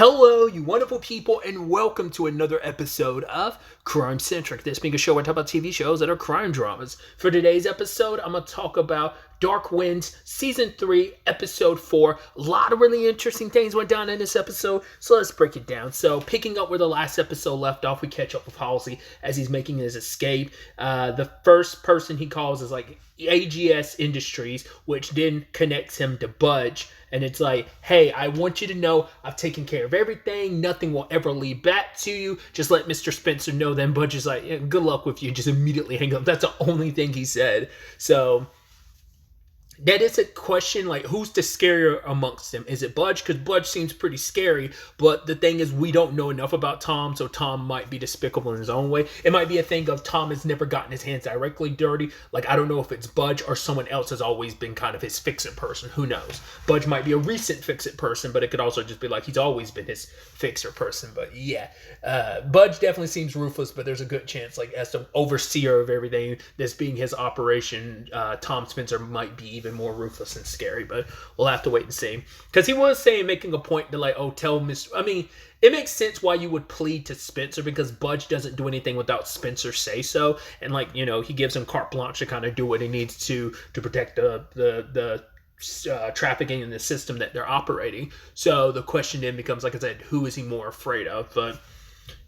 Hello, you wonderful people, and welcome to another episode of Crime Centric. This being a show where I talk about TV shows that are crime dramas. For today's episode, I'm going to talk about Dark Winds, Season 3, Episode 4. A lot of really interesting things went down in this episode, so let's break it down. So, picking up where the last episode left off, we catch up with Halsey as he's making his escape. The first person he calls is like AGS Industries, which then connects him to Budge. And it's like, hey, I want you to know I've taken care of everything. Nothing will ever lead back to you. Just let Mr. Spencer know. Then Budge is like, yeah, good luck with you. Just immediately hang up. That's the only thing he said. So that is a question, like, who's the scarier amongst them? Is it Budge? Because Budge seems pretty scary, but the thing is, we don't know enough about Tom, so Tom might be despicable in his own way. It might be a thing of Tom has never gotten his hands directly dirty. Like, I don't know if it's Budge or someone else has always been kind of his fix-it person. Who knows? Budge might be a recent fix-it person, but it could also just be like he's always been his fixer person. But yeah, Budge definitely seems ruthless, but there's a good chance, like, as the overseer of everything, this being his operation, Tom Spencer might be even more ruthless and scary, but we'll have to wait and see. Because he was saying, making a point to like, oh, tell Mr. I mean, it makes sense why you would plead to Spencer, because Budge doesn't do anything without Spencer say so, and like, you know, he gives him carte blanche to kind of do what he needs to protect the trafficking in the system that they're operating. So the question then becomes, like I said, who is he more afraid of? But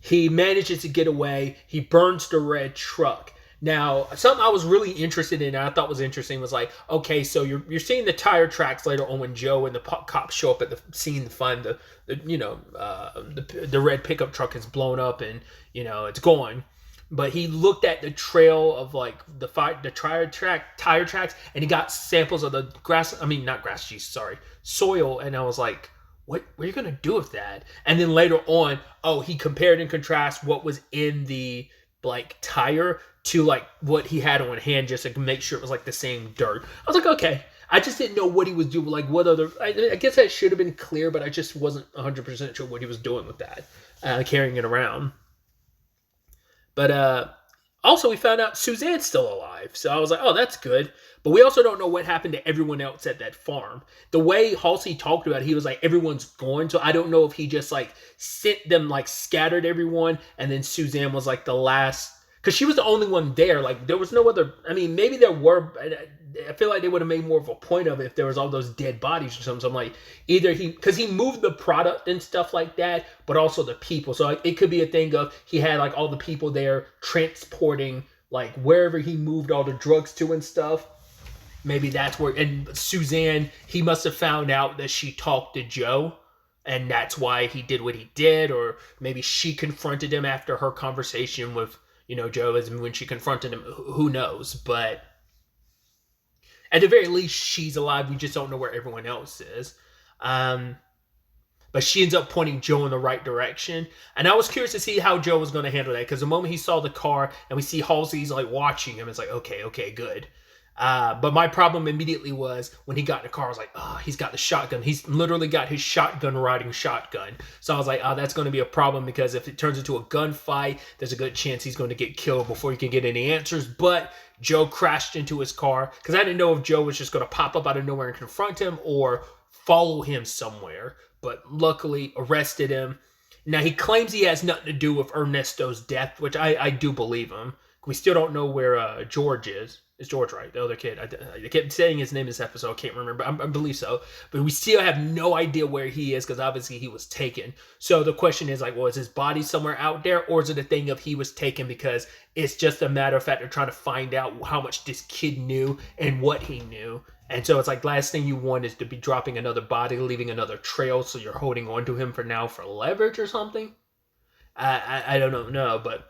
he manages to get away. He burns the red truck. Now, something I was really interested in, and I thought was interesting, was like, okay, so you're seeing the tire tracks later on when Joe and the cops show up at the scene to find the red pickup truck is blown up and, you know, it's gone. But he looked at the trail of like the tire tracks, and he got samples of the soil, and I was like, what are you gonna do with that? And then later on, he compared and contrasted what was in the like tire to like what he had on hand, just to make sure it was like the same dirt. I was like, okay. I just didn't know what he was doing. Like, what other... I guess that should have been clear, but I just wasn't 100% sure what he was doing with that, carrying it around. But also, we found out Suzanne's still alive. So I was like, oh, that's good. But we also don't know what happened to everyone else at that farm. The way Halsey talked about it, he was like, everyone's gone. So I don't know if he just like sent them, like scattered everyone, and then Suzanne was like the last... Because she was the only one there. Like, there was no other... I mean, maybe there were... I feel like they would have made more of a point of it if there was all those dead bodies or something. So I'm like, either he... Because he moved the product and stuff like that, but also the people. So like, it could be a thing of he had like all the people there transporting like wherever he moved all the drugs to and stuff. Maybe that's where... And Suzanne, he must have found out that she talked to Joe, and that's why he did what he did. Or maybe she confronted him after her conversation with... You know, Joe, as when she confronted him, who knows? But at the very least, she's alive. We just don't know where everyone else is. But she ends up pointing Joe in the right direction. And I was curious to see how Joe was going to handle that. Because the moment he saw the car and we see Halsey's like watching him, it's like, okay, good. But my problem immediately was when he got in the car, I was like, he's got the shotgun. He's literally got his shotgun riding shotgun. So I was like, that's going to be a problem, because if it turns into a gunfight, there's a good chance he's going to get killed before he can get any answers. But Joe crashed into his car, because I didn't know if Joe was just going to pop up out of nowhere and confront him or follow him somewhere. But luckily arrested him. Now he claims he has nothing to do with Ernesto's death, which I do believe him. We still don't know where George is. Is George right? The other kid. I kept saying his name in this episode. I can't remember. I believe so. But we still have no idea where he is, because obviously he was taken. So the question is like, well, is his body somewhere out there? Or is it a thing of he was taken because it's just a matter of fact they're trying to find out how much this kid knew and what he knew. And so it's like, last thing you want is to be dropping another body, leaving another trail, so you're holding on to him for leverage or something. I don't know, but...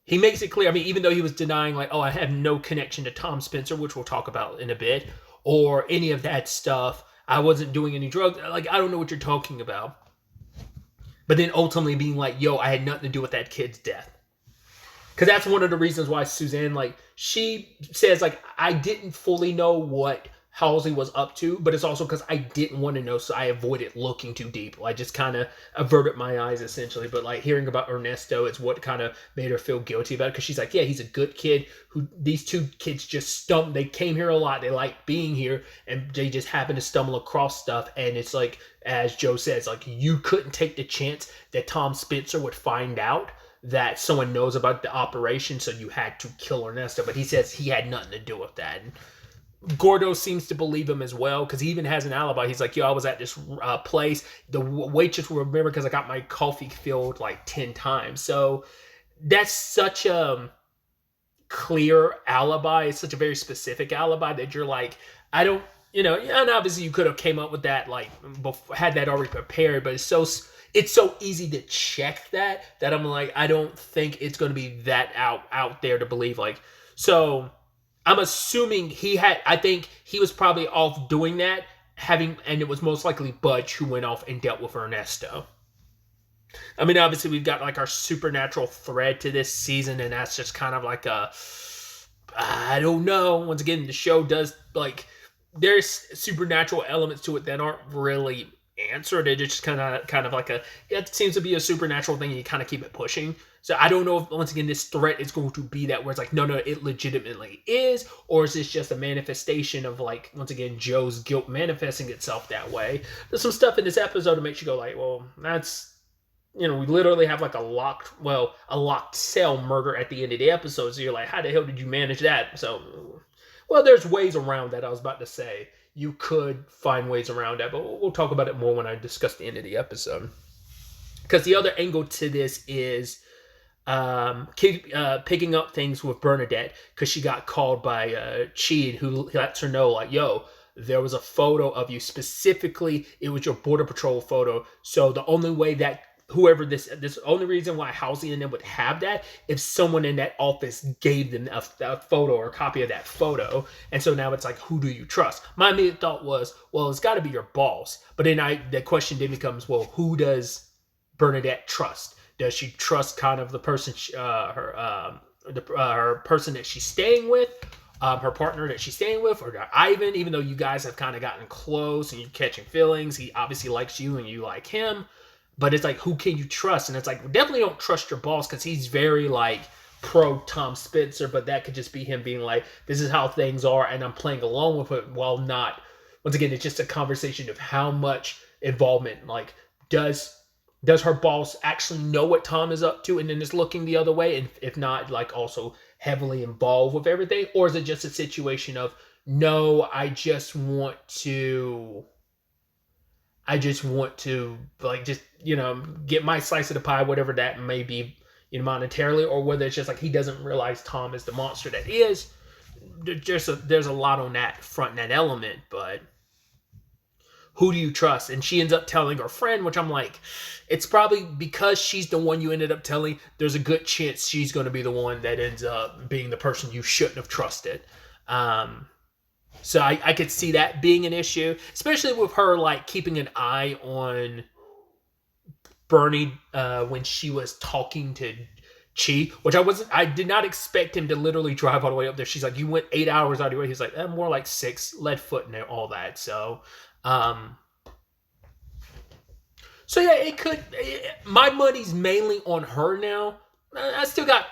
He makes it clear, I mean, even though he was denying, like, I have no connection to Tom Spencer, which we'll talk about in a bit, or any of that stuff. I wasn't doing any drugs. Like, I don't know what you're talking about. But then ultimately being like, I had nothing to do with that kid's death. Because that's one of the reasons why Suzanne, like, she says, like, I didn't fully know what Halsey was up to, but it's also because I didn't want to know, so I avoided looking too deep. I just kind of averted my eyes, essentially. But like hearing about Ernesto is what kind of made her feel guilty about it, because she's like, yeah, he's a good kid. Who these two kids just stumbled. They came here a lot. They like being here, and they just happened to stumble across stuff. And it's like, as Joe says, like you couldn't take the chance that Tom Spencer would find out that someone knows about the operation, so you had to kill Ernesto. But he says he had nothing to do with that. And Gordo seems to believe him as well, because he even has an alibi. He's like, yo, I was at this place. The waitress will remember because I got my coffee filled like 10 times. So that's such a clear alibi. It's such a very specific alibi that you're like, I don't, and obviously you could have came up with that, like, had that already prepared, but it's so easy to check that I'm like, I don't think it's going to be that out there to believe. Like, so I'm assuming I think he was probably off doing that, and it was most likely Butch who went off and dealt with Ernesto. I mean, obviously we've got like our supernatural thread to this season, and that's just kind of like I don't know. Once again, the show does, like, there's supernatural elements to it that aren't really answered. It's just kind of like it seems to be a supernatural thing, and you kind of keep it pushing. So I don't know if, once again, this threat is going to be that where it's like, no, it legitimately is, or is this just a manifestation of, like, once again, Joe's guilt manifesting itself that way. There's some stuff in this episode that makes you go like, well, that's, we literally have like a locked cell murder at the end of the episode. So you're like, how the hell did you manage that? So, well, there's ways around that. I was about to say you could find ways around that, but we'll talk about it more when I discuss the end of the episode. Because the other angle to this is picking up things with Bernadette, because she got called by Cheed, who lets her know, like, yo, there was a photo of you. Specifically, it was your Border Patrol photo. So the only way that this only reason why Halsey and them would have that if someone in that office gave them a photo or a copy of that photo. And so now it's like, who do you trust? My immediate thought was, well, it's got to be your boss. But then the question then becomes, well, who does Bernadette trust? Does she trust kind of the person, her person that she's staying with, her partner that she's staying with, or Ivan? Even though you guys have kind of gotten close and you're catching feelings, he obviously likes you and you like him. But it's like, who can you trust? And it's like, definitely don't trust your boss, because he's very, like, pro Tom Spencer, but that could just be him being like, this is how things are, and I'm playing along with it, while not. Once again, it's just a conversation of how much involvement, like, does her boss actually know what Tom is up to and then is looking the other way, and if not, like, also heavily involved with everything? Or is it just a situation of, no, I just want to like, just, get my slice of the pie, whatever that may be, monetarily, or whether it's just like he doesn't realize Tom is the monster that he is. There's a lot on that front and that element, but who do you trust? And she ends up telling her friend, which I'm like, it's probably because she's the one you ended up telling, there's a good chance she's going to be the one that ends up being the person you shouldn't have trusted. So I could see that being an issue, especially with her, like, keeping an eye on Bernie when she was talking to Chi, which I did not expect him to literally drive all the way up there. She's like, you went 8 hours out of your way. He's like, more like 6, lead foot and all that. So, yeah, my money's mainly on her now. I still got,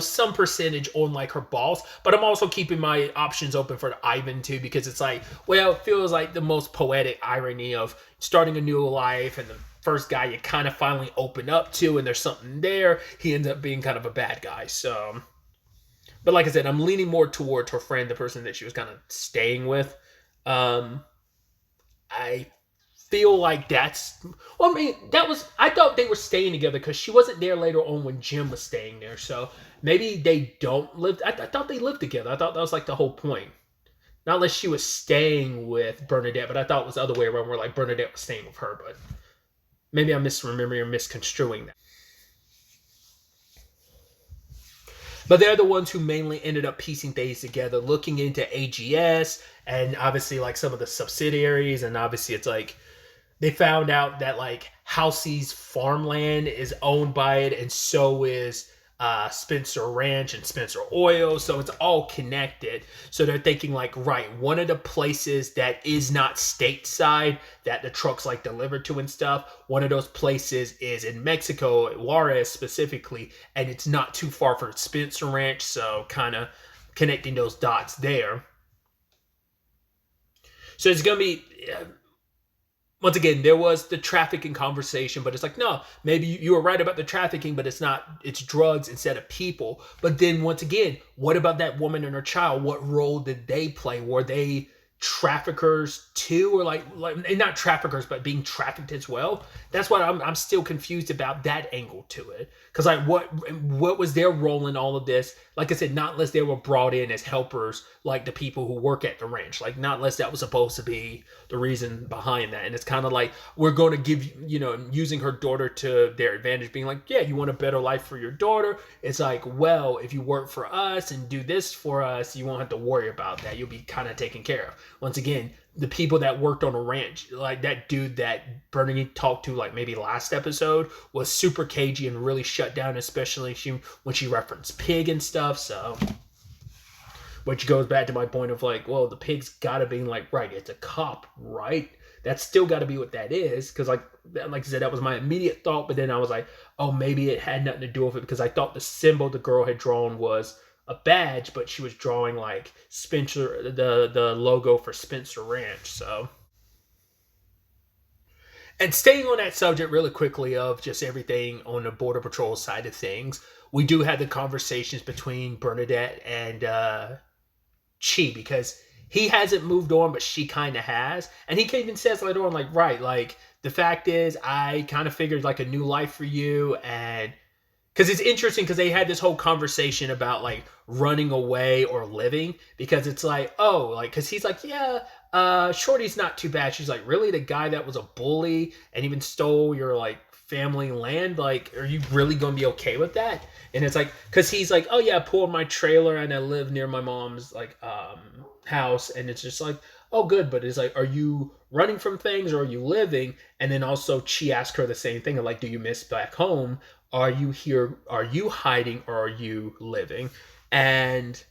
some percentage on, like, her boss, but I'm also keeping my options open for Ivan too, because it's like, well, it feels like the most poetic irony of starting a new life, and the first guy you kind of finally open up to, and there's something there, he ends up being kind of a bad guy. So, but like I said, I'm leaning more towards her friend, the person that she was kind of staying with. I feel like I thought they were staying together, because she wasn't there later on when Jim was staying there. So maybe they don't live. I thought they lived together. I thought that was like the whole point. Not unless she was staying with Bernadette, but I thought it was the other way around, where like Bernadette was staying with her. But maybe I'm misremembering or misconstruing that. But they're the ones who mainly ended up piecing things together, looking into AGS and obviously like some of the subsidiaries. And obviously it's like, they found out that like Halsey's farmland is owned by it, and so is Spencer Ranch and Spencer Oil. So it's all connected. So they're thinking like, right, one of the places that is not stateside that the trucks like delivered to and stuff, one of those places is in Mexico, Juarez specifically, and it's not too far from Spencer Ranch. So kind of connecting those dots there. So it's going to be, once again, there was the trafficking conversation, but it's like, no, maybe you were right about the trafficking, but it's not, it's drugs instead of people. But then once again, what about that woman and her child? What role did they play? Were they traffickers too, or like not traffickers, but being trafficked as well? That's what I'm still confused about, that angle to it. Because like what was their role in all of this? Like I said, not unless they were brought in as helpers, like the people who work at the ranch, like not unless that was supposed to be the reason behind that. And it's kind of like, we're going to give, using her daughter to their advantage, being like, yeah, you want a better life for your daughter. It's like, well, if you work for us and do this for us, you won't have to worry about that. You'll be kind of taken care of. Once again, the people that worked on a ranch, like that dude that Bernie talked to, like maybe last episode, was super cagey and really shut down, especially when she referenced pig and stuff. So, which goes back to my point of like, well, the pig's got to be like, right, it's a cop, right? That's still got to be what that is. Because like I said, that was my immediate thought. But then I was like, oh, maybe it had nothing to do with it, because I thought the symbol the girl had drawn was a badge, but she was drawing like Spencer, the logo for Spencer Ranch. So, and staying on that subject really quickly of just everything on the Border Patrol side of things, we do have the conversations between Bernadette and Chi, because he hasn't moved on, but she kind of has. And he even says later on, like, right, like, the fact is, I kind of figured like a new life for you. And because it's interesting, because they had this whole conversation about like running away or living, because it's like, oh, like, because he's like, yeah, Shorty's not too bad. She's like, really, the guy that was a bully and even stole your like family land, like, are you really gonna be okay with that? And it's like, because he's like, oh yeah, I pulled my trailer and I live near my mom's like house, and it's just like, oh good, but it's like, are you running from things or are you living? And then also she asked her the same thing, like, do you miss back home? Are you here? Are you hiding, or are you living? And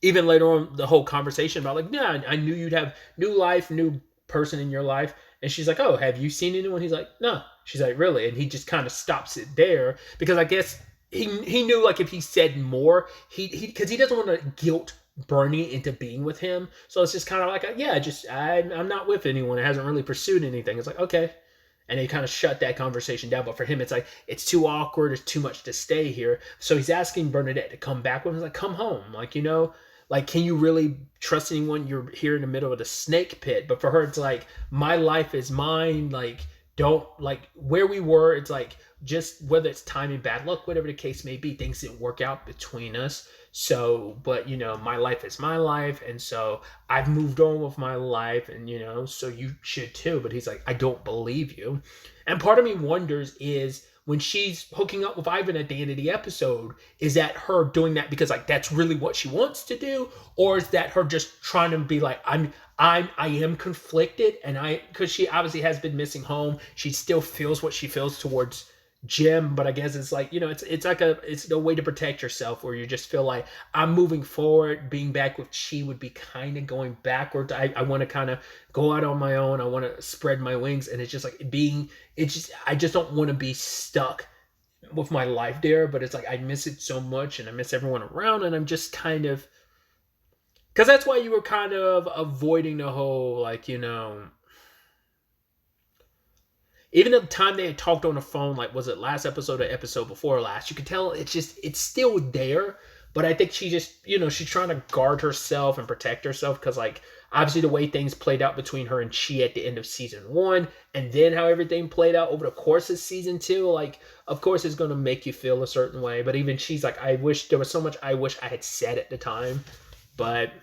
even later on, the whole conversation about like, yeah, I knew you'd have new life, new person in your life. And she's like, oh, have you seen anyone? He's like, no. She's like, really? And he just kind of stops it there, because I guess he knew like if he said more, because he doesn't want to guilt Bernie into being with him. So it's just kind of like, yeah, I'm not with anyone. It hasn't really pursued anything. It's like, okay. And they kind of shut that conversation down. But for him, it's like, it's too awkward. It's too much to stay here. So he's asking Bernadette to come back with him. He's like, come home. Like, like, can you really trust anyone? You're here in the middle of the snake pit. But for her, it's like, my life is mine. Like, don't, like, where we were, it's like, just whether it's time and bad luck, whatever the case may be, things didn't work out between us. So, but, my life is my life. And so I've moved on with my life, and, so you should too. But he's like, I don't believe you. And part of me wonders is, when she's hooking up with Ivan at the end of the episode, is that her doing that because like that's really what she wants to do, or is that her just trying to be like, I am conflicted, and because she obviously has been missing home, she still feels what she feels towards Jim, but I guess it's like, it's a way to protect yourself, where you just feel like, I'm moving forward. Being back with Chi would be kind of going backwards. I want to kind of go out on my own. I want to spread my wings, and it's just like I just don't want to be stuck with my life there. But it's like, I miss it so much, and I miss everyone around, and I'm just kind of, because that's why you were kind of avoiding the whole, like, even the time they had talked on the phone, like, was it last episode or episode before last? You could tell it's still there. But I think she just, she's trying to guard herself and protect herself, because, like, obviously the way things played out between her and Chi at the end of season 1, and then how everything played out over the course of season 2, like, of course it's going to make you feel a certain way. But even she's like, I wish there was so much I wish I had said at the time. But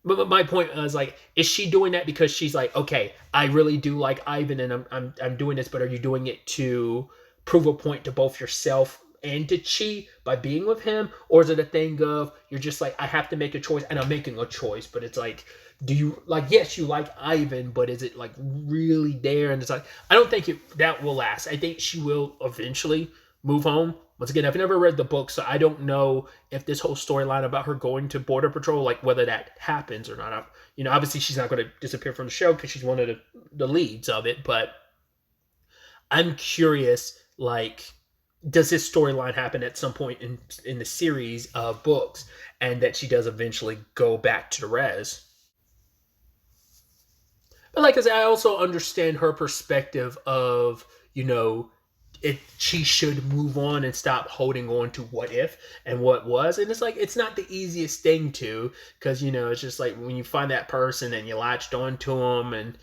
my point was like, is she doing that because she's like, okay, I really do like Ivan, and I'm doing this, but are you doing it to prove a point to both yourself and to Chi by being with him? Or is it a thing of, you're just like, I have to make a choice, and I'm making a choice, but it's like, do you, like, yes, you like Ivan, but is it like really there? And it's like, I don't think that will last. I think she will eventually move home, Once again, I've never read the book, so I don't know if this whole storyline about her going to Border Patrol, like whether that happens or not. Obviously she's not going to disappear from the show because she's one of the leads of it, but I'm curious, like, does this storyline happen at some point in the series of books, and that she does eventually go back to the res? But like I said, I also understand her perspective of, she should move on and stop holding on to what if and what was. And it's like, it's not the easiest thing to, because, it's just like when you find that person and you latched onto them, and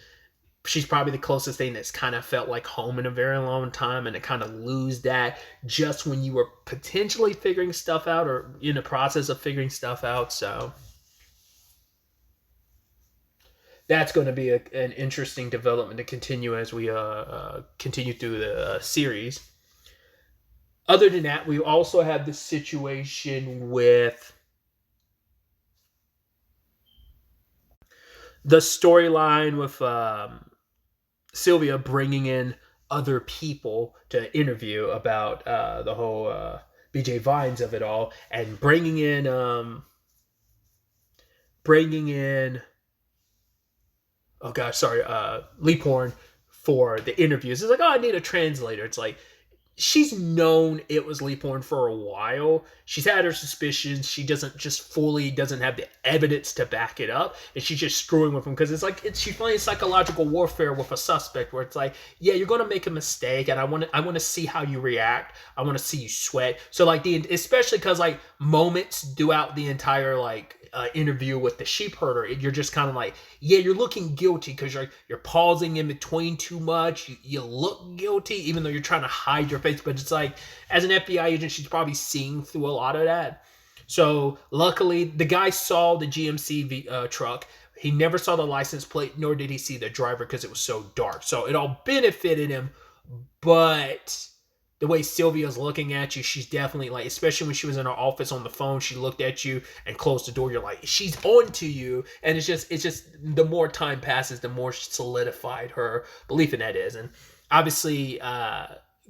she's probably the closest thing that's kind of felt like home in a very long time, and to kind of lose that just when you were potentially figuring stuff out or in the process of figuring stuff out. So that's going to be an interesting development to continue as we continue through the series. Other than that, we also have the situation with the storyline with Sylvia bringing in other people to interview about the whole BJ Vines of it all, and bringing in Leaphorn for the interviews. It's like, I need a translator. It's like, she's known it was Leaphorn for a while. She's had her suspicions. She doesn't have the evidence to back it up, and she's just screwing with him because it's like she's playing psychological warfare with a suspect, where it's like, yeah, you're going to make a mistake, and I want to see how you react. I want to see you sweat. So like especially because like moments throughout the entire interview with the sheep herder, you're just kind of like, yeah, you're looking guilty because you're pausing in between too much. You look guilty even though you're trying to hide your face, but it's like, as an FBI agent, she's probably seeing through a lot of that. So luckily the guy saw the GMC truck. He never saw the license plate, nor did he see the driver because it was so dark. So it all benefited him, but the way Sylvia's looking at you, she's definitely like, especially when she was in her office on the phone, she looked at you and closed the door. You're like, she's on to you. And it's just the more time passes, the more solidified her belief in that is. And obviously,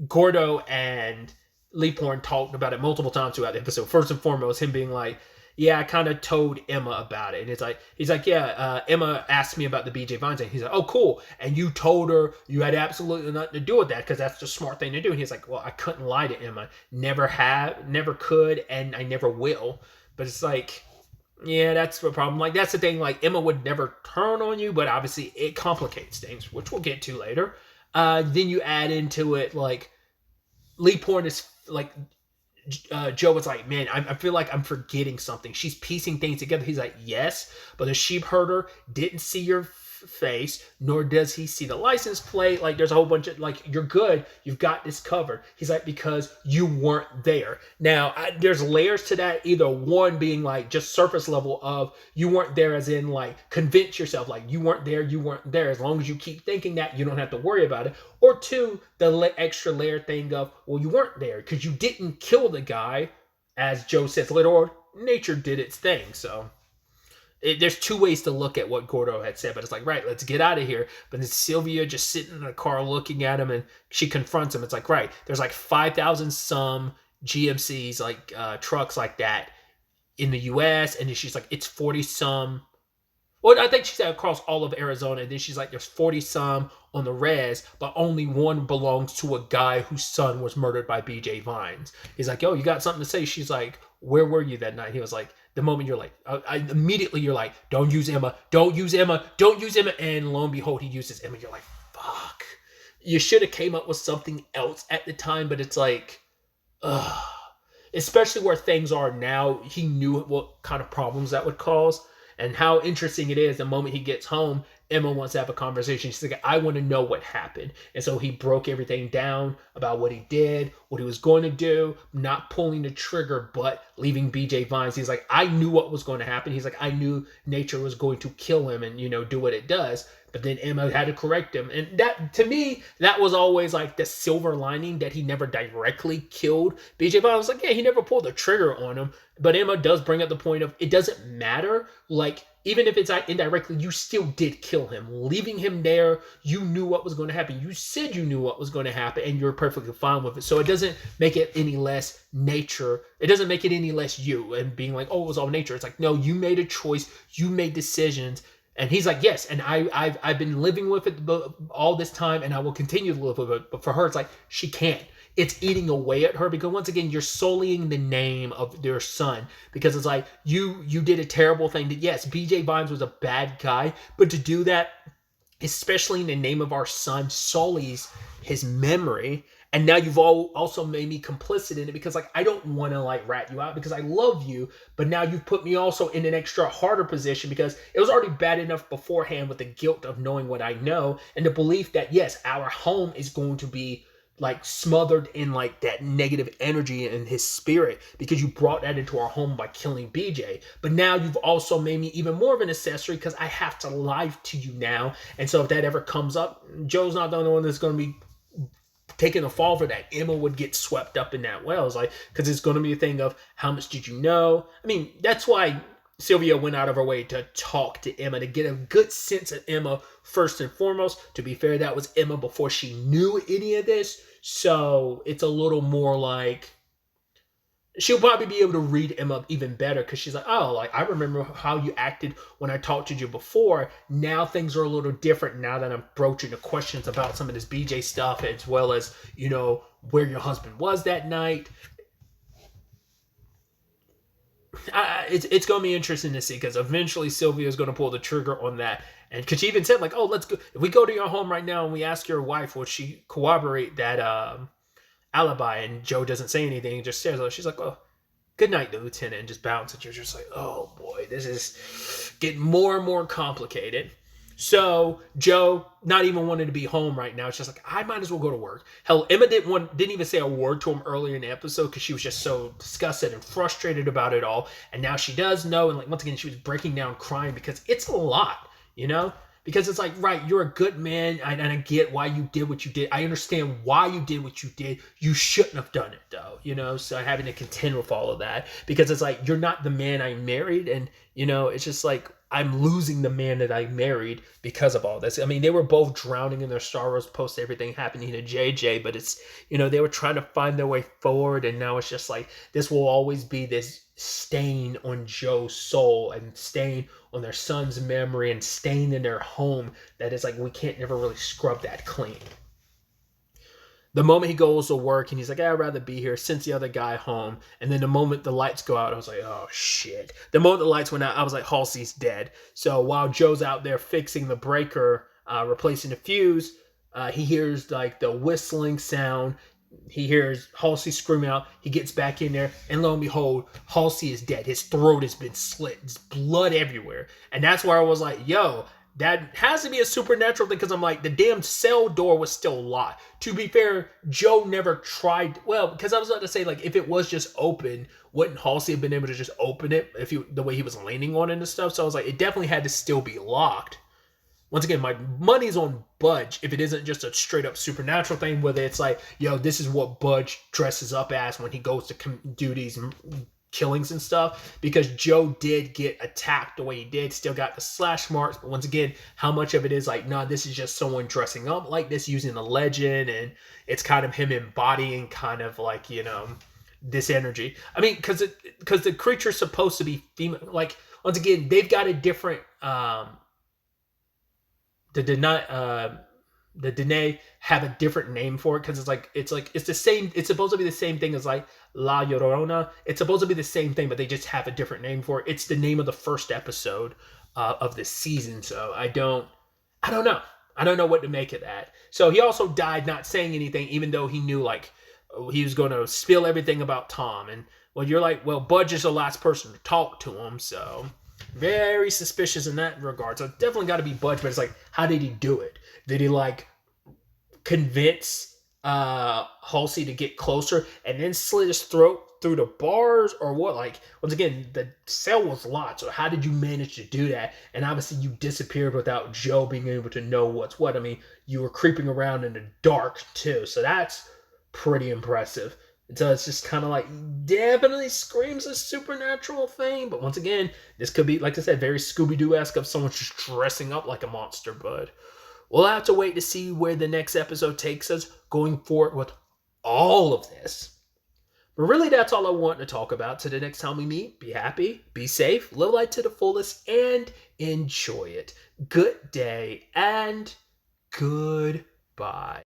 Gordo and Leaphorn talked about it multiple times throughout the episode. First and foremost, him being like, yeah, I kind of told Emma about it. And he's like, yeah, Emma asked me about the BJ Vines. And he's like, oh, cool. And you told her you had absolutely nothing to do with that because that's the smart thing to do. And he's like, well, I couldn't lie to Emma. Never have, never could, and I never will. But it's like, yeah, that's the problem. Like, that's the thing. Like, Emma would never turn on you, but obviously it complicates things, which we'll get to later. Then you add into it, like, Leaphorn is like, Joe was like, man, I feel like I'm forgetting something. She's piecing things together. He's like, yes, but the sheep herder didn't see your face, nor does he see the license plate. Like, there's a whole bunch of, like, you're good. You've got this covered. He's like, because you weren't there. Now, there's layers to that. Either one being like just surface level of you weren't there, as in like convince yourself like you weren't there. As long as you keep thinking that, you don't have to worry about it. Or two, the extra layer thing of, well, you weren't there because you didn't kill the guy, as Joe says later on. Nature did its thing. So there's two ways to look at what Gordo had said, but it's like, right, let's get out of here. But then Sylvia just sitting in a car looking at him, and she confronts him. It's like, right, there's like 5,000 some GMCs, like trucks like that in the U.S., and then she's like, it's 40 some. Well, I think she said across all of Arizona, and then she's like, there's 40 some on the res, but only one belongs to a guy whose son was murdered by BJ Vines. He's like, yo, you got something to say? She's like, where were you that night? He was like, the moment you're like, immediately you're like, don't use Emma. And lo and behold, he uses Emma. You're like, fuck. You should have came up with something else at the time, but it's like, especially where things are now, he knew what kind of problems that would cause. And how interesting it is the moment he gets home, Emma wants to have a conversation. She's like, I want to know what happened. And so he broke everything down about what he did, what he was going to do, not pulling the trigger, but leaving BJ Vines. He's like, I knew what was going to happen. He's like, I knew nature was going to kill him and, do what it does. But then Emma had to correct him. And that, to me, that was always like the silver lining, that he never directly killed BJ. But I was like, yeah, he never pulled the trigger on him. But Emma does bring up the point of, it doesn't matter. Like, even if it's indirectly, you still did kill him. Leaving him there, you knew what was going to happen. You said you knew what was going to happen, and you're perfectly fine with it. So it doesn't make it any less nature. It doesn't make it any less you, and being like, oh, it was all nature. It's like, no, you made a choice. You made decisions. And he's like, yes, and I've been living with it all this time, and I will continue to live with it. But for her, it's like, she can't. It's eating away at her, because once again, you're sullying the name of their son, because it's like, you did a terrible thing. That, yes, BJ Vines was a bad guy, but to do that, especially in the name of our son, sullies his memory. And now you've also made me complicit in it, because like, I don't want to like rat you out, because I love you, but now you've put me also in an extra harder position, because it was already bad enough beforehand with the guilt of knowing what I know, and the belief that, yes, our home is going to be like smothered in like that negative energy in his spirit, because you brought that into our home by killing BJ. But now you've also made me even more of an accessory, because I have to lie to you now. And so if that ever comes up, Joe's not the only one that's going to be taking a fall for that. Emma would get swept up in that well. It's like, because it's going to be a thing of, how much did you know? I mean, that's why Sylvia went out of her way to talk to Emma, to get a good sense of Emma first and foremost. To be fair, that was Emma before she knew any of this. So it's a little more like, she'll probably be able to read Emma even better, because she's like, oh, like, I remember how you acted when I talked to you before. Now things are a little different now that I'm broaching the questions about some of this BJ stuff, as well as, you know, where your husband was that night. It's going to be interesting to see, because eventually Sylvia is going to pull the trigger on that. And because she even said, like, oh, let's go. If we go to your home right now and we ask your wife, will she corroborate that alibi? And Joe doesn't say anything and just stares at her. She's like, oh, good night, Lieutenant, and just bounces. You're just like, oh boy, this is getting more and more complicated. So Joe, not even wanting to be home right now, it's just like, I might as well go to work. Hell, Emma didn't even say a word to him earlier in the episode, because she was just so disgusted and frustrated about it all. And now she does know, and like, once again, she was breaking down crying, because it's a lot, you know? Because it's like, right, you're a good man, and I get why you did what you did. I understand why you did what you did. You shouldn't have done it, though, you know? So having to contend with all of that, because it's like, you're not the man I married, and, you know, it's just like, I'm losing the man that I married because of all this. I mean, they were both drowning in their sorrows post everything happening to JJ, but it's, you know, they were trying to find their way forward, and now it's just like, this will always be this stain on Joe's soul, and stain on their son's memory, and stain in their home, that is like, we can't never really scrub that clean. The moment he goes to work and he's like, I'd rather be here, sends the other guy home. And then the moment the lights go out, I was like, oh shit. The moment the lights went out, I was like, Halsey's dead. So while Joe's out there fixing the breaker, replacing the fuse, he hears like the whistling sound. He hears Halsey screaming out. He gets back in there, and lo and behold, Halsey is dead. His throat has been slit. There's blood everywhere. And that's where I was like, yo, that has to be a supernatural thing, because I'm like, the damn cell door was still locked. To be fair, Joe never tried. Well, because I was about to say, like, if it was just open, wouldn't Halsey have been able to just open it the way he was leaning on it and stuff? So I was like, it definitely had to still be locked. Once again, my money's on Budge if it isn't just a straight up supernatural thing, whether it's like, yo, this is what Budge dresses up as when he goes to do these killings and stuff, because Joe did get attacked the way he did, still got the slash marks, but once again, how much of it is like, nah, this is just someone dressing up like this using a legend, and it's kind of him embodying kind of like, you know, this energy. I mean, because the creature's supposed to be female. Like, once again, they've got a different the Dene have a different name for it, because it's the same. It's supposed to be the same thing as like La Llorona. It's supposed to be the same thing, but they just have a different name for it. It's the name of the first episode of this season. So I don't know. I don't know what to make of that. So he also died not saying anything, even though he knew like he was going to spill everything about Tom. And well, you're like, well, Budge is the last person to talk to him, so very suspicious in that regard. So it's definitely got to be Budge, but it's like, how did he do it? Did he like convince Halsey to get closer and then slit his throat through the bars, or what? Like, once again, the cell was locked, so how did you manage to do that? And obviously you disappeared without Joe being able to know what's what. I mean, you were creeping around in the dark too, so that's pretty impressive. So it's just kind of like, definitely screams a supernatural thing, but once again, this could be, like I said, very Scooby-Doo-esque of someone just dressing up like a monster. But we'll have to wait to see where the next episode takes us going forward with all of this. But really, that's all I want to talk about. Till the next time we meet, be happy, be safe, live life to the fullest, and enjoy it. Good day and goodbye.